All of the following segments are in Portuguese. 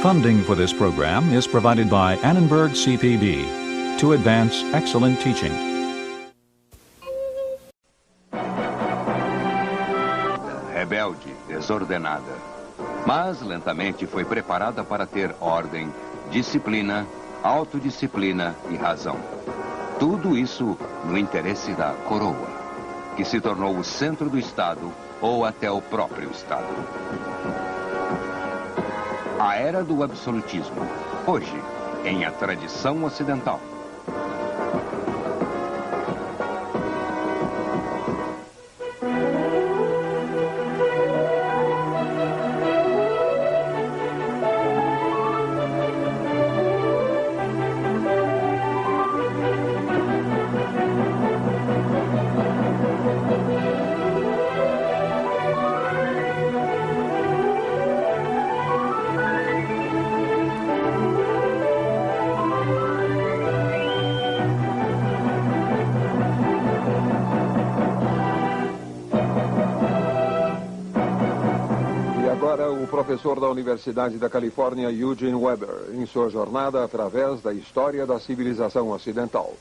Funding for this program is provided by Annenberg CPB to advance excellent teaching. Rebelde, desordenada, mas lentamente foi preparada para ter ordem, disciplina, autodisciplina e razão. Tudo isso no interesse da coroa, que se tornou o centro do Estado ou até o próprio Estado. A era do absolutismo, hoje, em a tradição ocidental. Professor da Universidade da Califórnia, Eugene Weber, em sua jornada através da história da civilização ocidental.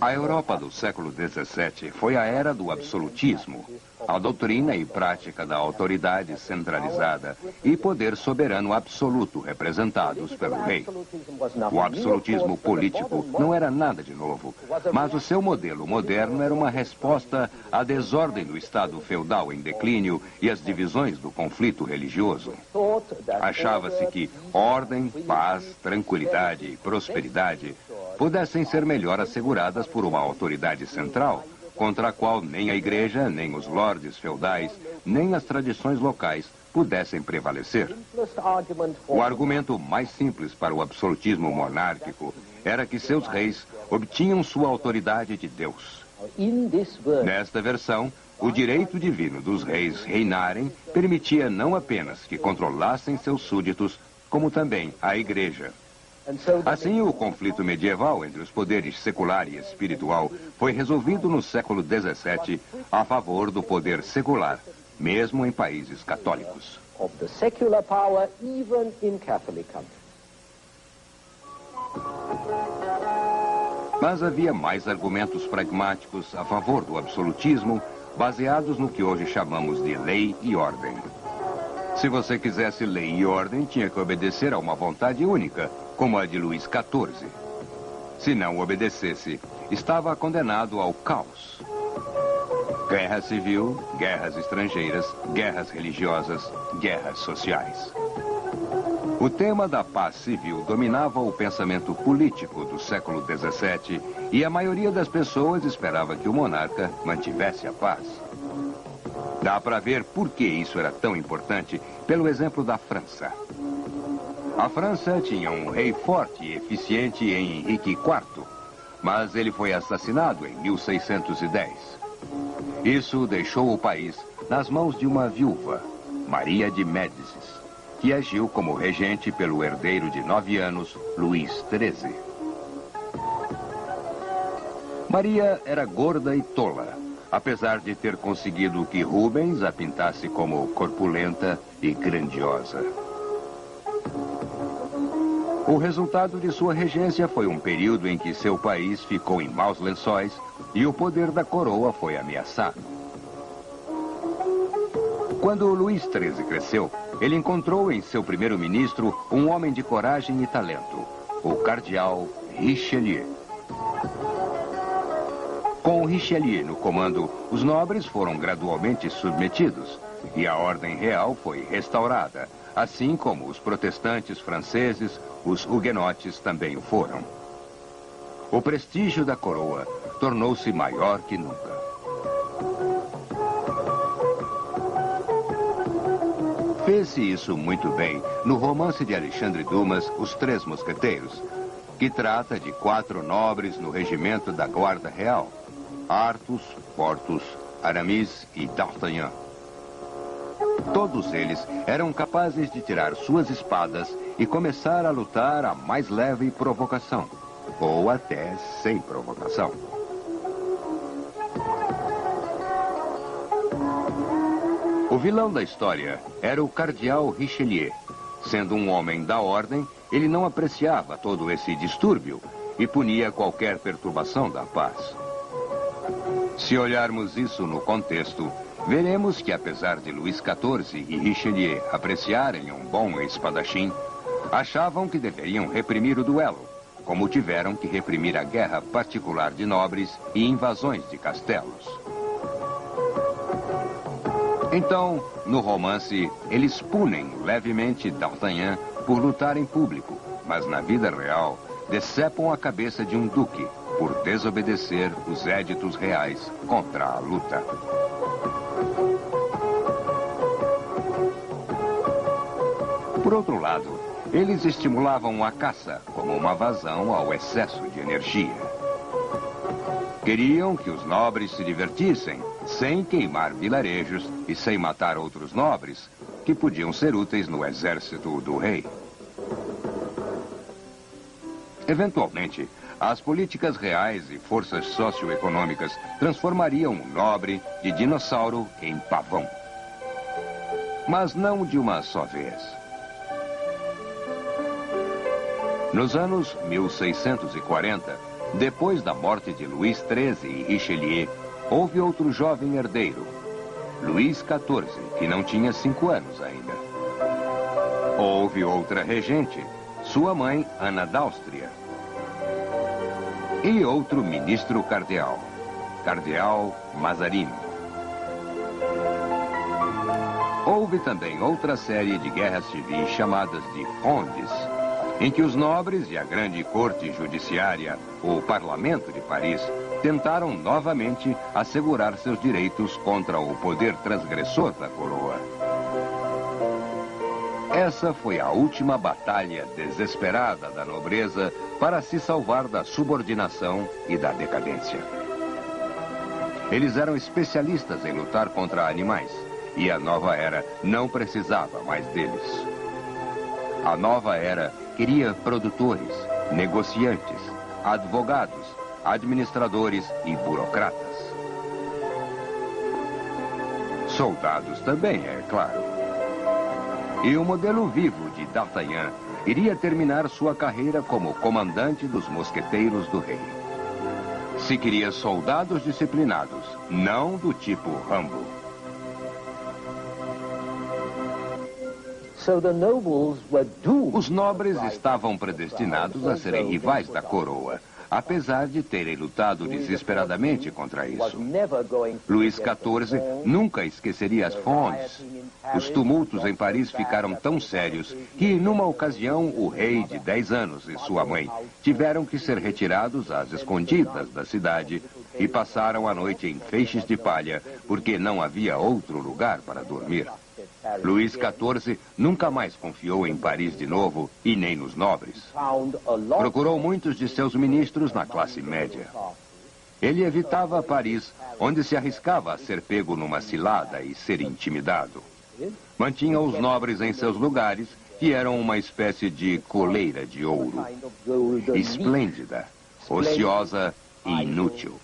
A Europa do século XVII foi a era do absolutismo, a doutrina e prática da autoridade centralizada e poder soberano absoluto representados pelo rei. O absolutismo político não era nada de novo, mas o seu modelo moderno era uma resposta à desordem do Estado feudal em declínio e às divisões do conflito religioso. Achava-se que ordem, paz, tranquilidade e prosperidade pudessem ser melhor asseguradas por uma autoridade central, contra a qual nem a igreja, nem os lordes feudais, nem as tradições locais pudessem prevalecer. O argumento mais simples para o absolutismo monárquico era que seus reis obtinham sua autoridade de Deus. Nesta versão, o direito divino dos reis reinarem permitia não apenas que controlassem seus súditos, como também a igreja. Assim, o conflito medieval entre os poderes secular e espiritual foi resolvido no século XVII a favor do poder secular, mesmo em países católicos. Mas havia mais argumentos pragmáticos a favor do absolutismo, baseados no que hoje chamamos de lei e ordem. Se você quisesse lei e ordem, tinha que obedecer a uma vontade única, como a de Luís XIV. Se não obedecesse, estava condenado ao caos. Guerra civil, guerras estrangeiras, guerras religiosas, guerras sociais. O tema da paz civil dominava o pensamento político do século XVII e a maioria das pessoas esperava que o monarca mantivesse a paz. Dá para ver por que isso era tão importante pelo exemplo da França. A França tinha um rei forte e eficiente em Henrique IV, mas ele foi assassinado em 1610. Isso deixou o país nas mãos de uma viúva, Maria de Médicis, que agiu como regente pelo herdeiro de 9 anos, Luís XIII. Maria era gorda e tola, apesar de ter conseguido que Rubens a pintasse como corpulenta e grandiosa. O resultado de sua regência foi um período em que seu país ficou em maus lençóis e o poder da coroa foi ameaçado. Quando Luís XIII cresceu, ele encontrou em seu primeiro-ministro um homem de coragem e talento, o cardeal Richelieu. Com Richelieu no comando, os nobres foram gradualmente submetidos e a ordem real foi restaurada, assim como os protestantes franceses, os huguenotes também o foram. O prestígio da coroa tornou-se maior que nunca. Fez-se isso muito bem no romance de Alexandre Dumas, Os Três Mosqueteiros, que trata de 4 nobres no regimento da Guarda Real: Athos, Porthos, Aramis e D'Artagnan. Todos eles eram capazes de tirar suas espadas e começar a lutar a mais leve provocação, ou até sem provocação. O vilão da história era o cardeal Richelieu. Sendo um homem da ordem, ele não apreciava todo esse distúrbio e punia qualquer perturbação da paz. Se olharmos isso no contexto, veremos que apesar de Luís XIV e Richelieu apreciarem um bom espadachim, achavam que deveriam reprimir o duelo, como tiveram que reprimir a guerra particular de nobres e invasões de castelos. Então, no romance, eles punem levemente D'Artagnan por lutar em público, mas na vida real, decepam a cabeça de um duque por desobedecer os éditos reais contra a luta. Por outro lado, eles estimulavam a caça como uma vazão ao excesso de energia. Queriam que os nobres se divertissem, sem queimar vilarejos e sem matar outros nobres, que podiam ser úteis no exército do rei. Eventualmente, as políticas reais e forças socioeconômicas transformariam o nobre de dinossauro em pavão. Mas não de uma só vez. Nos anos 1640, depois da morte de Luís XIII e Richelieu, houve outro jovem herdeiro, Luís XIV, que não tinha 5 anos ainda. Houve outra regente, sua mãe, Ana d'Áustria. E outro ministro cardeal, Cardeal Mazarin. Houve também outra série de guerras civis chamadas de frondes, em que os nobres e a grande corte judiciária, o Parlamento de Paris, tentaram novamente assegurar seus direitos contra o poder transgressor da coroa. Essa foi a última batalha desesperada da nobreza para se salvar da subordinação e da decadência. Eles eram especialistas em lutar contra animais, e a nova era não precisava mais deles. A nova era queria produtores, negociantes, advogados, administradores e burocratas. Soldados também, é claro. E o modelo vivo de D'Artagnan iria terminar sua carreira como comandante dos mosqueteiros do rei. Se queria soldados disciplinados, não do tipo Rambo. Os nobres estavam predestinados a serem rivais da coroa, apesar de terem lutado desesperadamente contra isso. Luís XIV nunca esqueceria as frondes. Os tumultos em Paris ficaram tão sérios que, numa ocasião, o rei de 10 anos e sua mãe tiveram que ser retirados às escondidas da cidade e passaram a noite em feixes de palha, porque não havia outro lugar para dormir. Luís XIV nunca mais confiou em Paris de novo e nem nos nobres. Procurou muitos de seus ministros na classe média. Ele evitava Paris, onde se arriscava a ser pego numa cilada e ser intimidado. Mantinha os nobres em seus lugares, que eram uma espécie de coleira de ouro. Esplêndida, ociosa e inútil.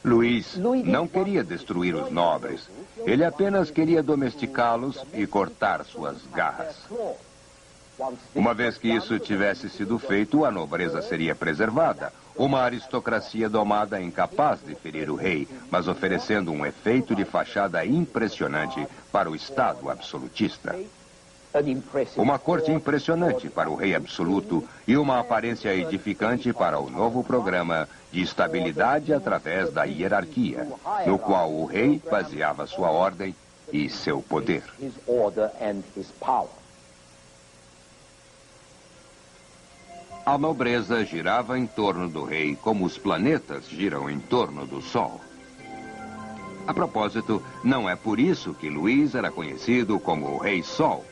Luís não queria destruir os nobres. Ele apenas queria domesticá-los e cortar suas garras. Uma vez que isso tivesse sido feito, a nobreza seria preservada. Uma aristocracia domada incapaz de ferir o rei, mas oferecendo um efeito de fachada impressionante para o Estado absolutista. Uma corte impressionante para o rei absoluto e uma aparência edificante para o novo programa de estabilidade através da hierarquia, no qual o rei baseava sua ordem e seu poder. A nobreza girava em torno do rei como os planetas giram em torno do Sol. A propósito, não é por isso que Luís era conhecido como o Rei Sol,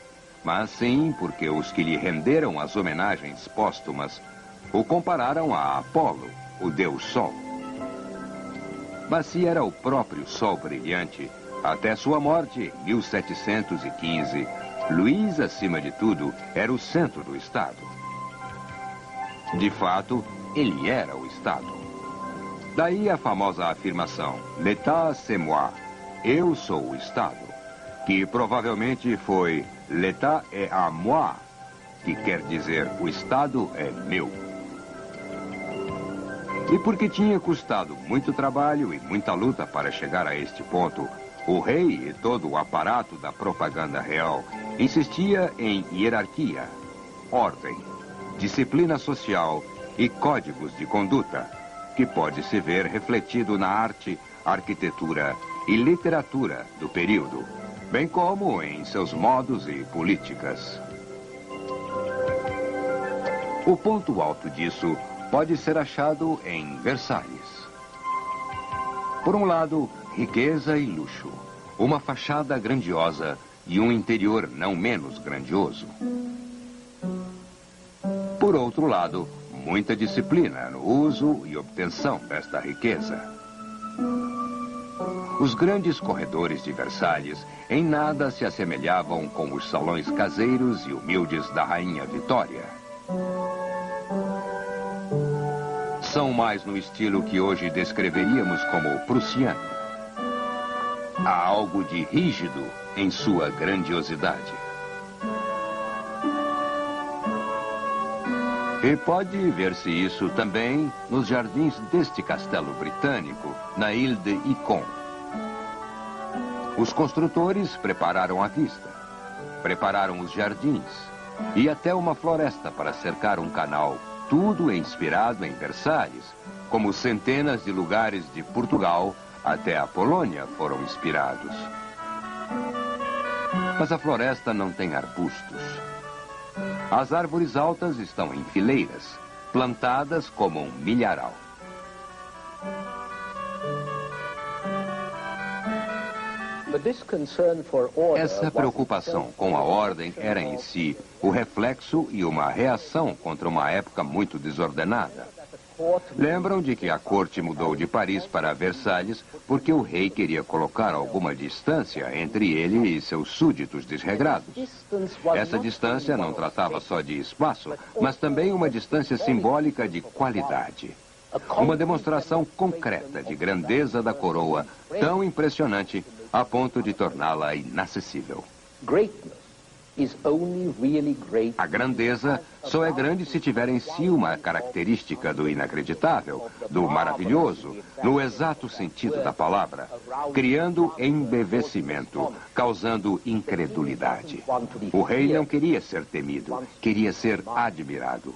mas sim porque os que lhe renderam as homenagens póstumas o compararam a Apolo, o deus Sol. Mas se era o próprio Sol brilhante, Até sua morte, em 1715, Luís, acima de tudo, era o centro do Estado. De fato, ele era o Estado. Daí a famosa afirmação, L'État c'est moi, eu sou o Estado, que provavelmente foi L'État est à moi, que quer dizer o Estado é meu. E porque tinha custado muito trabalho e muita luta para chegar a este ponto, o rei e todo o aparato da propaganda real insistia em hierarquia, ordem, disciplina social e códigos de conduta, que pode se ver refletido na arte, arquitetura e literatura do período, bem como em seus modos e políticas. O ponto alto disso pode ser achado em Versalhes. Por um lado, riqueza e luxo, uma fachada grandiosa e um interior não menos grandioso. Por outro lado, muita disciplina no uso e obtenção desta riqueza. Os grandes corredores de Versalhes em nada se assemelhavam com os salões caseiros e humildes da Rainha Vitória. São mais no estilo que hoje descreveríamos como prussiano. Há algo de rígido em sua grandiosidade. E pode ver-se isso também nos jardins deste castelo britânico, na Ile de Icon. Os construtores prepararam a vista, prepararam os jardins e até uma floresta para cercar um canal, tudo inspirado em Versalhes, como centenas de lugares de Portugal até a Polônia foram inspirados. Mas a floresta não tem arbustos. As árvores altas estão em fileiras, plantadas como um milharal. Essa preocupação com a ordem era em si o reflexo e uma reação contra uma época muito desordenada. Lembram de que a corte mudou de Paris para Versalhes porque o rei queria colocar alguma distância entre ele e seus súditos desregrados. Essa distância não tratava só de espaço, mas também uma distância simbólica de qualidade. Uma demonstração concreta de grandeza da coroa, tão impressionante a ponto de torná-la inacessível. A grandeza só é grande se tiver em si uma característica do inacreditável, do maravilhoso, no exato sentido da palavra, criando embevecimento, causando incredulidade. O rei não queria ser temido, queria ser admirado.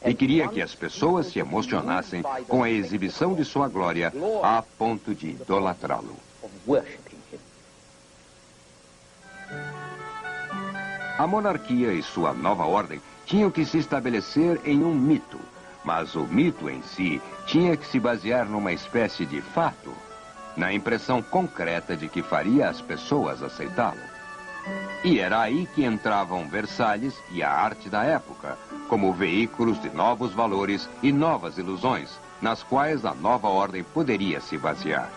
E queria que as pessoas se emocionassem com a exibição de sua glória a ponto de idolatrá-lo. A monarquia e sua nova ordem tinham que se estabelecer em um mito, mas o mito em si tinha que se basear numa espécie de fato, na impressão concreta de que faria as pessoas aceitá-lo. E era aí que entravam Versalhes e a arte da época, como veículos de novos valores e novas ilusões, nas quais a nova ordem poderia se basear.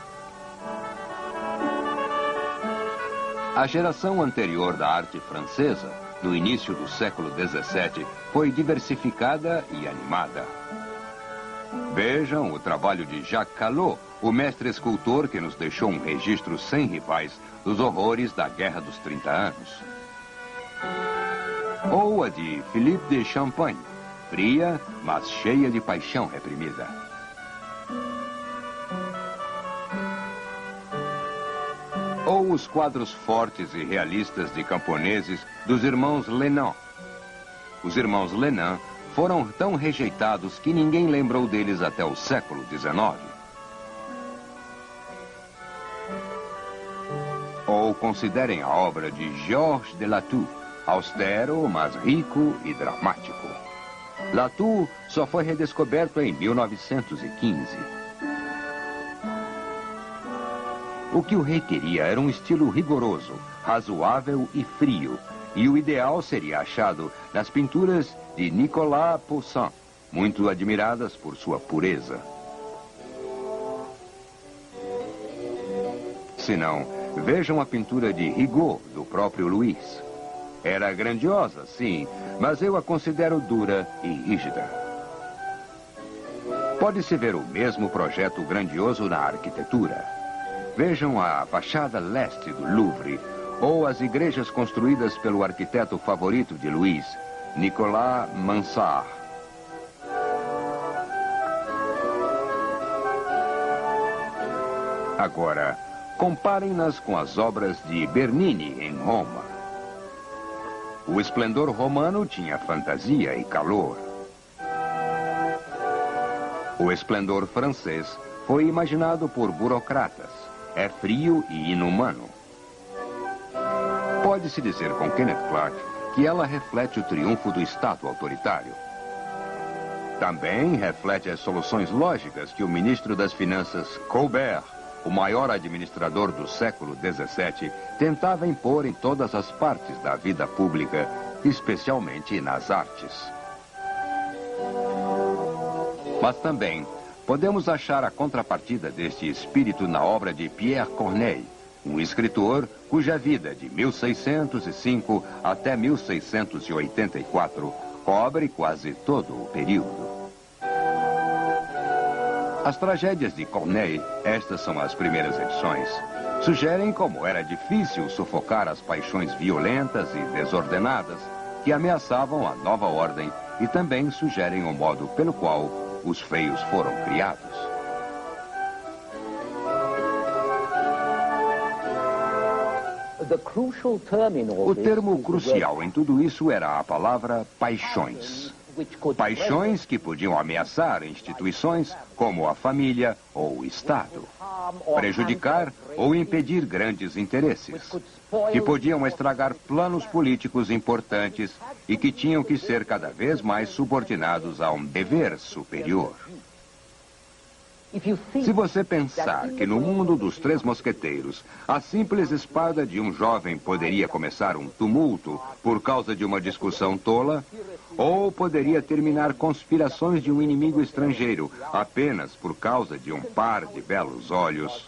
A geração anterior da arte francesa, no início do século XVII, foi diversificada e animada. Vejam o trabalho de Jacques Callot, o mestre escultor que nos deixou um registro sem rivais dos horrores da Guerra dos 30 Anos. Ou a de Philippe de Champagne, fria, mas cheia de paixão reprimida. Ou os quadros fortes e realistas de camponeses dos irmãos Lenain. Os irmãos Lenain foram tão rejeitados que ninguém lembrou deles até o século XIX. Ou considerem a obra de Georges de Latour, austero, mas rico e dramático. Latour só foi redescoberto em 1915. O que o rei queria era um estilo rigoroso, razoável e frio, e o ideal seria achado nas pinturas de Nicolas Poussin, muito admiradas por sua pureza. Se não, Vejam a pintura de Rigaud, do próprio Luiz. Era grandiosa, sim, mas eu a considero dura e rígida. Pode-se ver o mesmo projeto grandioso na arquitetura. Vejam a fachada leste do Louvre, ou as igrejas construídas pelo arquiteto favorito de Luiz, Nicolas Mansart. Agora, comparem-nas com as obras de Bernini em Roma. O esplendor romano tinha fantasia e calor. O esplendor francês foi imaginado por burocratas. É frio e inumano. Pode-se dizer com Kenneth Clark que ela reflete o triunfo do Estado autoritário. Também reflete as soluções lógicas que o ministro das Finanças, Colbert, o maior administrador do século XVII, tentava impor em todas as partes da vida pública, especialmente nas artes. Mas também podemos achar a contrapartida deste espírito na obra de Pierre Corneille, um escritor cuja vida de 1605 até 1684 cobre quase todo o período. As tragédias de Corneille, estas são as primeiras edições, sugerem como era difícil sufocar as paixões violentas e desordenadas que ameaçavam a nova ordem e também sugerem o modo pelo qual os feios foram criados. O termo crucial em tudo isso era a palavra paixões. Paixões que podiam ameaçar instituições como a família ou o Estado, prejudicar ou impedir grandes interesses, que podiam estragar planos políticos importantes e que tinham que ser cada vez mais subordinados a um dever superior. Se você pensar que no mundo dos Três Mosqueteiros, a simples espada de um jovem poderia começar um tumulto por causa de uma discussão tola, ou poderia terminar conspirações de um inimigo estrangeiro apenas por causa de um par de belos olhos,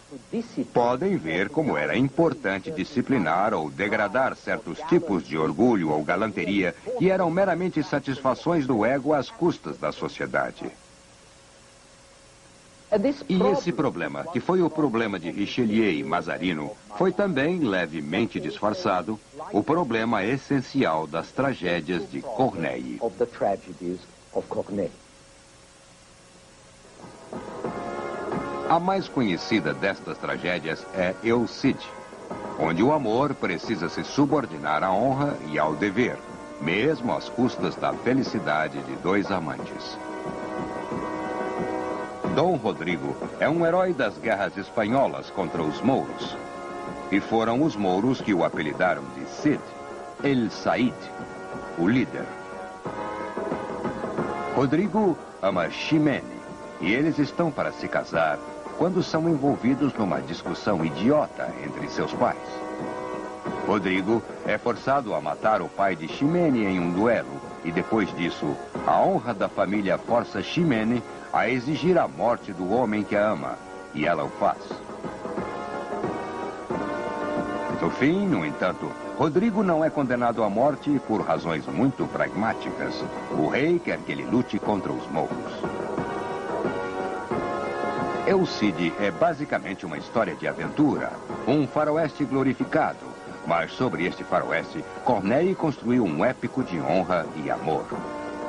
podem ver como era importante disciplinar ou degradar certos tipos de orgulho ou galanteria que eram meramente satisfações do ego às custas da sociedade. E esse problema, que foi o problema de Richelieu e Mazarino, foi também levemente disfarçado o problema essencial das tragédias de Corneille. A mais conhecida destas tragédias é El Cid, onde o amor precisa se subordinar à honra e ao dever, mesmo às custas da felicidade de dois amantes. Dom Rodrigo é um herói das guerras espanholas contra os mouros. E foram os mouros que o apelidaram de Cid, El Said, o líder. Rodrigo ama Ximene e eles estão para se casar quando são envolvidos numa discussão idiota entre seus pais. Rodrigo é forçado a matar o pai de Ximene em um duelo e depois disso, a honra da família força Ximene a exigir a morte do homem que a ama, e ela o faz. No fim, no entanto, Rodrigo não é condenado à morte por razões muito pragmáticas. O rei quer que ele lute contra os mouros. El Cid é basicamente uma história de aventura, um faroeste glorificado, mas sobre este faroeste, Corneille construiu um épico de honra e amor.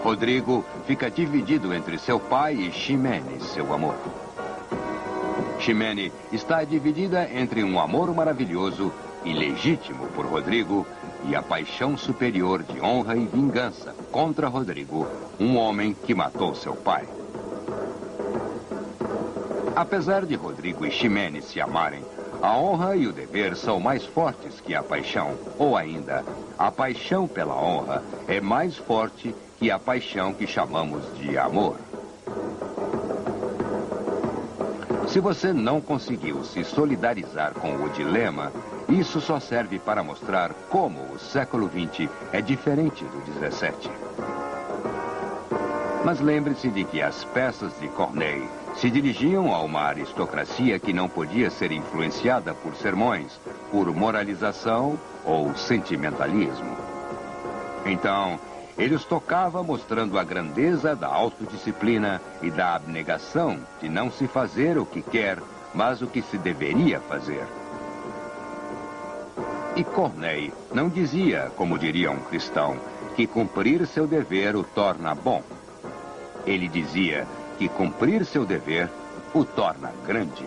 Rodrigo fica dividido entre seu pai e Ximene, seu amor. Ximene está dividida entre um amor maravilhoso e legítimo por Rodrigo e a paixão superior de honra e vingança contra Rodrigo, um homem que matou seu pai. Apesar de Rodrigo e Ximene se amarem, a honra e o dever são mais fortes que a paixão, ou ainda, a paixão pela honra é mais forte que a paixão que chamamos de amor. Se você não conseguiu se solidarizar com o dilema, isso só serve para mostrar como o século XX é diferente do XVII. Mas lembre-se de que as peças de Corneille se dirigiam a uma aristocracia que não podia ser influenciada por sermões, por moralização ou sentimentalismo. Então, ele os tocava mostrando a grandeza da autodisciplina e da abnegação de não se fazer o que quer, mas o que se deveria fazer. E Corneille não dizia, como diria um cristão, que cumprir seu dever o torna bom. Ele dizia que cumprir seu dever o torna grande.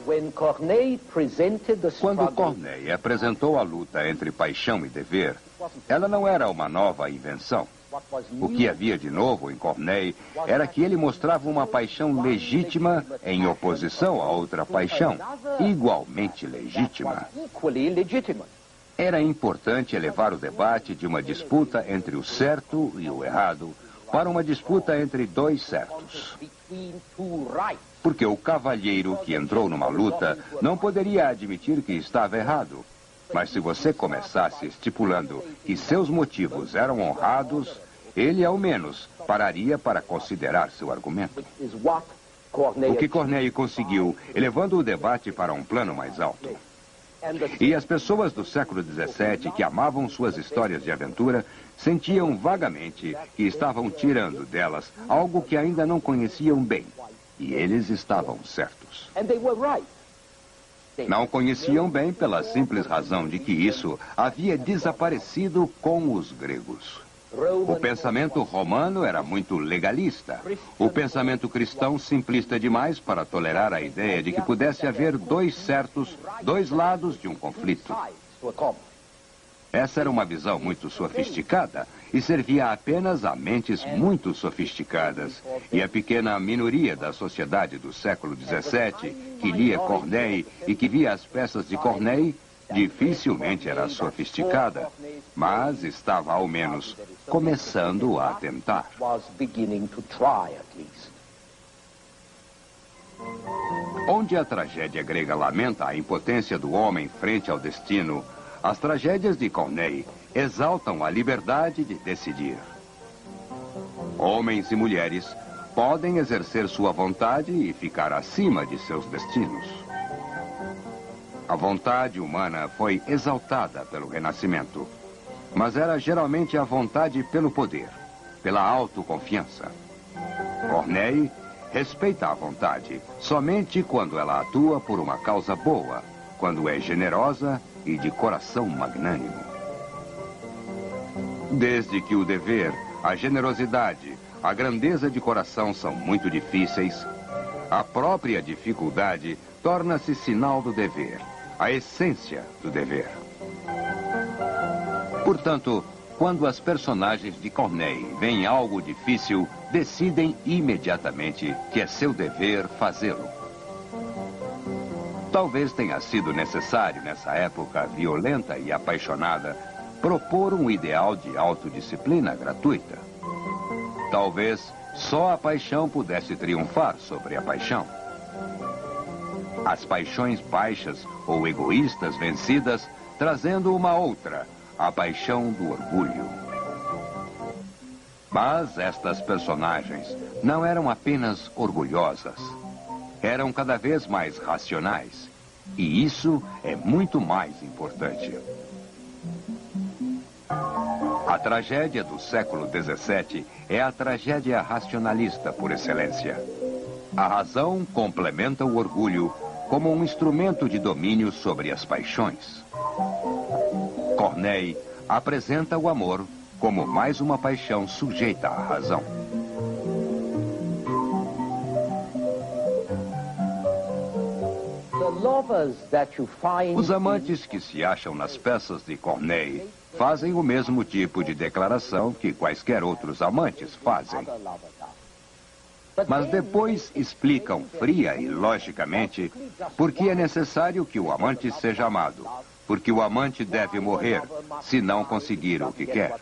Quando Corneille apresentou a luta entre paixão e dever, ela não era uma nova invenção. O que havia de novo em Corneille era que ele mostrava uma paixão legítima em oposição a outra paixão, igualmente legítima. Era importante elevar o debate de uma disputa entre o certo e o errado para uma disputa entre dois certos. Porque o cavalheiro que entrou numa luta não poderia admitir que estava errado. Mas se você começasse estipulando que seus motivos eram honrados, ele, ao menos, pararia para considerar seu argumento. O que Corneille conseguiu, elevando o debate para um plano mais alto. E as pessoas do século XVII que amavam suas histórias de aventura sentiam vagamente que estavam tirando delas algo que ainda não conheciam bem. E eles estavam certos. Não conheciam bem pela simples razão de que isso havia desaparecido com os gregos. O pensamento romano era muito legalista. O pensamento cristão simplista demais para tolerar a ideia de que pudesse haver dois certos, dois lados de um conflito. Essa era uma visão muito sofisticada e servia apenas a mentes muito sofisticadas. E a pequena minoria da sociedade do século XVII, que lia Corneille e que via as peças de Corneille, dificilmente era sofisticada, mas estava ao menos começando a tentar. Onde a tragédia grega lamenta a impotência do homem frente ao destino, as tragédias de Corneille exaltam a liberdade de decidir. Homens e mulheres podem exercer sua vontade e ficar acima de seus destinos. A vontade humana foi exaltada pelo Renascimento, mas era geralmente a vontade pelo poder, pela autoconfiança. Corneille respeita a vontade somente quando ela atua por uma causa boa, quando é generosa e de coração magnânimo. Desde que o dever, a generosidade, a grandeza de coração são muito difíceis, a própria dificuldade torna-se sinal do dever, a essência do dever. Portanto, quando as personagens de Corneille veem algo difícil, decidem imediatamente que é seu dever fazê-lo. Talvez tenha sido necessário, nessa época violenta e apaixonada, propor um ideal de autodisciplina gratuita. Talvez só a paixão pudesse triunfar sobre a paixão. As paixões baixas ou egoístas vencidas, trazendo uma outra, a paixão do orgulho. Mas estas personagens não eram apenas orgulhosas. Eram cada vez mais racionais. E isso é muito mais importante. A tragédia do século XVII é a tragédia racionalista por excelência. A razão complementa o orgulho como um instrumento de domínio sobre as paixões. Corneille apresenta o amor como mais uma paixão sujeita à razão. Os amantes que se acham nas peças de Corneille fazem o mesmo tipo de declaração que quaisquer outros amantes fazem. Mas depois explicam fria e logicamente por que é necessário que o amante seja amado. Porque o amante deve morrer se não conseguir o que quer.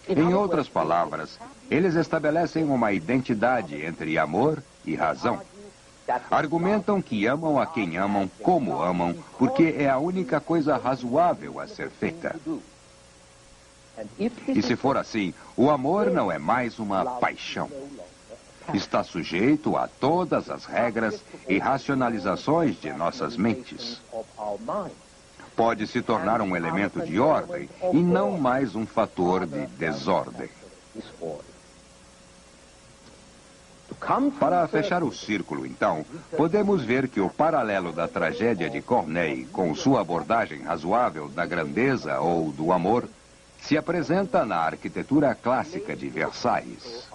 Em outras palavras, eles estabelecem uma identidade entre amor e razão. Argumentam que amam a quem amam como amam, porque é a única coisa razoável a ser feita. E se for assim, o amor não é mais uma paixão. Está sujeito a todas as regras e racionalizações de nossas mentes. Pode se tornar um elemento de ordem e não mais um fator de desordem. Para fechar o círculo, então, podemos ver que o paralelo da tragédia de Corneille com sua abordagem razoável da grandeza ou do amor se apresenta na arquitetura clássica de Versalhes.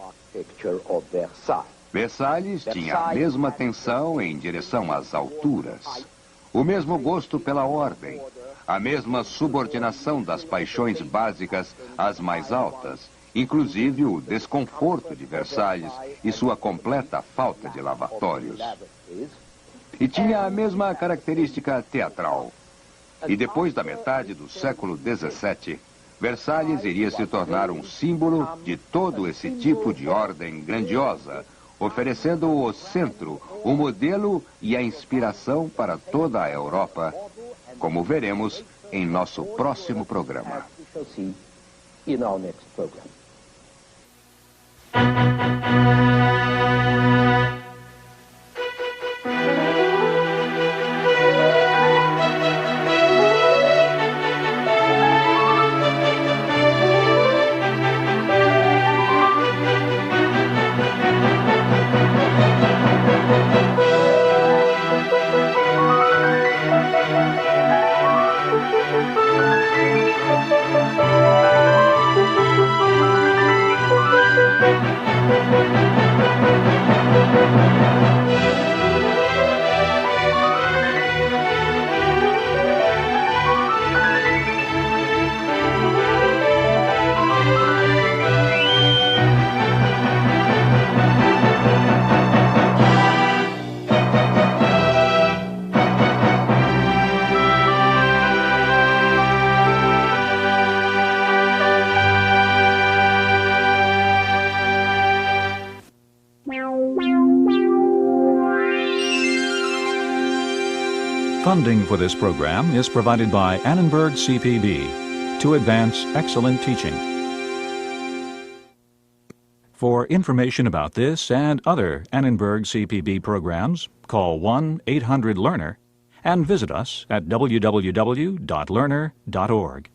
Versalhes tinha a mesma tensão em direção às alturas, o mesmo gosto pela ordem, a mesma subordinação das paixões básicas às mais altas, inclusive o desconforto de Versalhes e sua completa falta de lavatórios. E tinha a mesma característica teatral. E depois da metade do século XVII, Versalhes iria se tornar um símbolo de todo esse tipo de ordem grandiosa, oferecendo o centro, o modelo e a inspiração para toda a Europa, como veremos em nosso próximo programa. Funding for this program is provided by Annenberg CPB to advance excellent teaching. For information about this and other Annenberg CPB programs, call 1-800-LEARNER and visit us at www.learner.org.